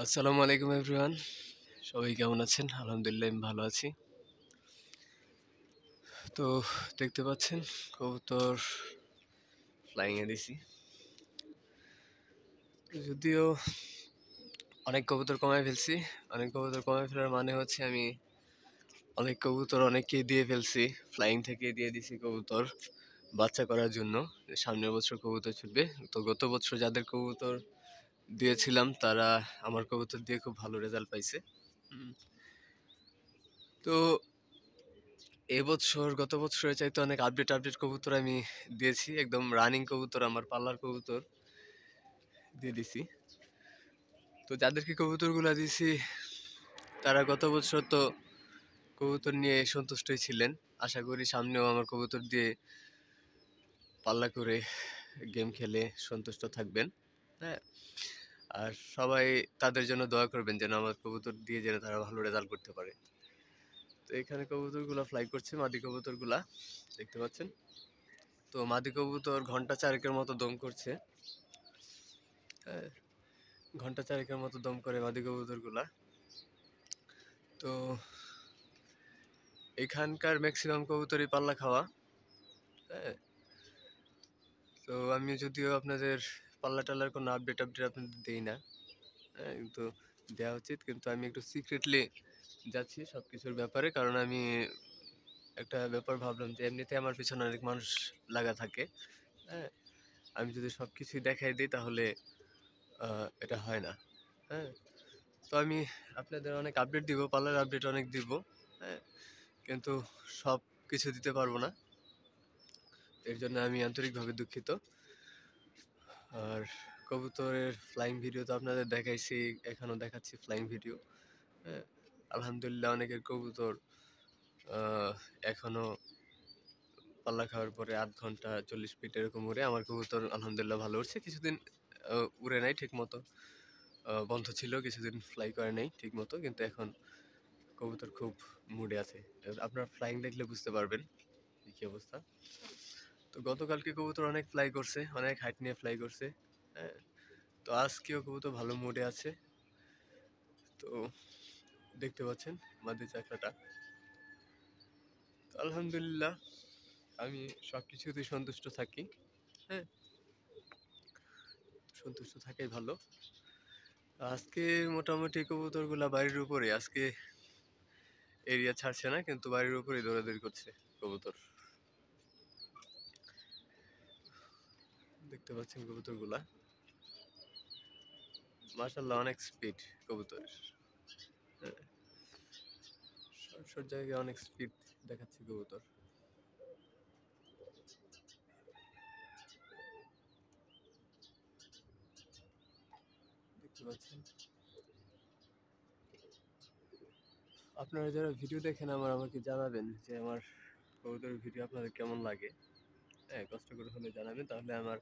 আসসালামু আলাইকুম এভরিওয়ান। সবাই কেমন আছেন? আলহামদুলিল্লাহ আমি ভালো আছি। তো দেখতে পাচ্ছেন কবুতর ফ্লাইং এ দিছি। যদিও অনেক কবুতর কমায় ফেলছি। অনেক কবুতর কমায় ফেলার মানে হচ্ছে আমি অনেক কবুতর অনেককে দিয়ে ফেলছি। ফ্লাইং থেকে দিয়ে দিছি কবুতর বাচ্চা করার জন্য। সামনের বছর কবুতর ছুটবে। তো গত বছর যাদের কবুতর দিয়েছিলাম তারা আমার কবুতর দিয়ে খুব ভালো রেজাল্ট পাইছে। তো এবছর গত বছরের চাইতে অনেক আপডেট কবুতর আমি দিয়েছি। একদম রানিং কবুতর, আমার পাল্লার কবুতর দিয়ে দিছি। তো যাদেরকে কবুতরগুলো দিছি তারা গত বছর তো কবুতর নিয়ে সন্তুষ্টই ছিলেন। আশা করি সামনেও আমার কবুতর দিয়ে পাল্লা করে গেম খেলে সন্তুষ্ট থাকবেন। হ্যাঁ, আর সবাই তাদের জন্য দোয়া করবেন যেন আমার কবুতর দিয়ে যেন তারা ভালো রেজাল্ট করতে পারে। তো এখানে কবুতরগুলা ফ্লাই করছে, মাদি কবুতরগুলা দেখতে পাচ্ছেন। তো মাদি কবুতর ঘন্টা চারেকের মতো দম করছে। হ্যাঁ, ঘন্টা চারেকের মতো দম করে মাদি কবুতরগুলা। তো এখানকার ম্যাক্সিমাম কবুতরই পাল্লা খাওয়া। হ্যাঁ, তো আমি যদিও আপনাদের পাল্লা টাল্লার কোনো আপডেট আপনাদের দিই না। হ্যাঁ, কিন্তু দেওয়া উচিত, কিন্তু আমি একটু সিক্রেটলি যাচ্ছি সব কিছুর ব্যাপারে, কারণ আমি একটা ব্যাপার ভাবলাম যে এমনিতে আমার পিছনে অনেক মানুষ লাগা থাকে। হ্যাঁ, আমি যদি সব কিছুই দেখাই দিই তাহলে এটা হয় না। হ্যাঁ, তো আমি আপনাদের অনেক আপডেট দিব, পার্লার আপডেট অনেক দিব। হ্যাঁ, কিন্তু সব কিছু দিতে পারবো না, এর জন্য আমি আন্তরিকভাবে দুঃখিত। আর কবুতরের ফ্লাইং ভিডিও তো আপনাদের দেখাইছি, এখনও দেখাচ্ছি ফ্লাইং ভিডিও। হ্যাঁ, আলহামদুলিল্লাহ অনেকের কবুতর এখনও পাল্লা খাওয়ার পরে 8 ঘন্টা 40 মিনিট এরকম উড়ে। আমার কবুতর আলহামদুলিল্লাহ ভালো উঠছে। কিছুদিন উড়ে নাই ঠিক মতো, বন্ধ ছিল, কিছুদিন ফ্লাই করে নাই ঠিক মতো, কিন্তু এখন কবুতর খুব মুডে আছে। আপনার ফ্লাইং দেখলে বুঝতে পারবেন কি অবস্থা। তো গতকালকে কবুতর অনেক ফ্লাই করছে, অনেক হাইট নিয়ে ফ্লাই করছে। হ্যাঁ, তো আজকেও কবুতর ভালো মুডে আছে। তো দেখতে পাচ্ছেন মাদি চাকরাটা। আলহামদুলিল্লাহ আমি সব কিছুতেই সন্তুষ্ট থাকি। হ্যাঁ, সন্তুষ্ট থাকাই ভালো। আজকে মোটামুটি কবুতরগুলা বাড়ির উপরে, আজকে এরিয়া ছাড়ছে না, কিন্তু বাড়ির উপরেই দৌড়াদৌড়ি করছে কবুতর। দেখতে পাচ্ছেন কবুতরগুলা, মাশাআল্লাহ অনেক স্পিড কবুতরের। হ্যাঁ, সব জায়গায় অনেক স্পিড দেখাচ্ছে কবুতর। দেখতে পাচ্ছেন, আপনারা যারা ভিডিও দেখেন আমাকে জানাবেন যে আমার কবুতরের ভিডিও আপনাদের কেমন লাগে। হ্যাঁ, কষ্ট করে হলে জানাবেন, তাহলে আমার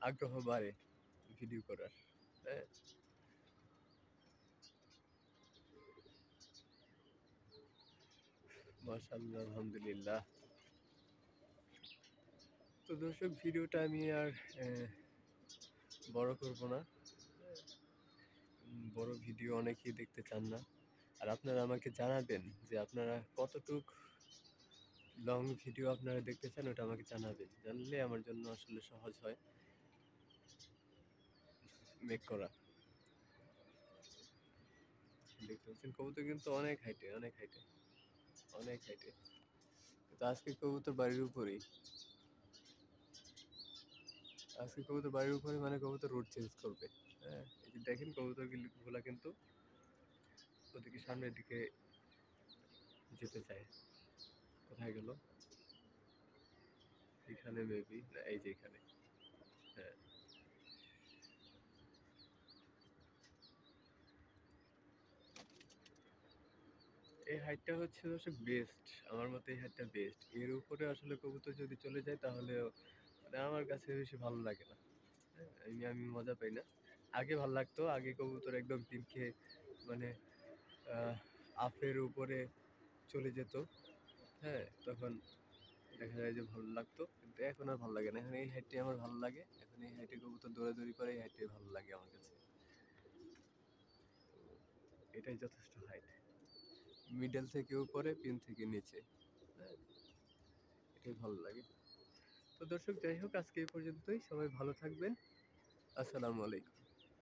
আগ্রহ বাড়ে ভিডিও করার। হ্যাঁ, মাশাআল্লাহ আলহামদুলিল্লাহ। তো দর্শক, ভিডিওটা আমি আর বড় করব না। বড় ভিডিও অনেকেই দেখতে চান না। আর আপনারা আমাকে জানাবেন যে আপনারা কতটুক লং ভিডিও আপনারা দেখতে চান, ওটা আমাকে জানাবেন। জানলে আমার জন্য আসলে সহজ হয় মেক করা। দেখতে পাচ্ছেন কবুতর কিন্তু অনেক হাইটে, অনেক হাইটে, অনেক হাইটে। কিন্তু আজকে কবুতর বাড়ির উপরেই, আজকে কবুতর বাড়ির উপরে মানে কবুতর রুট চেঞ্জ করবে। হ্যাঁ, এই যে দেখেন কবুতর গুলা কিন্তু ওদিকে সামনের দিকে যেতে চায়। কোথায় গেল? এখানে মেবি না, এই যে এখানে। হ্যাঁ, এই হাইটটা হচ্ছে দর্শক বেস্ট, আমার মতে এই হাইটটা বেস্ট। এর উপরে আসলে কবুতর যদি চলে যায় তাহলে মানে আমার কাছে বেশি ভালো লাগে না। হ্যাঁ, আমি মজা পাই না। আগে ভালো লাগতো, আগে কবুতর একদম টিম খেয়ে মানে আফের উপরে চলে যেত। হ্যাঁ, তখন দেখা যায় যে ভালো লাগতো, কিন্তু এখন আর ভালো লাগে না। এখন এই হাইটটাই আমার ভালো লাগে, এখন এই হাইটে কবুতর দৌড়াদৌড়ি করে, এই হাইটটাই ভালো লাগে আমার কাছে। এটাই যথেষ্ট হাইট। মিডল থেকে উপরে, পিন থেকে নিচে, হ্যাঁ, এটাই ভালো লাগে। তো দর্শক যাই হোক, আজকে এই পর্যন্তই। সবাই ভালো থাকবেন। আসসালামু আলাইকুম।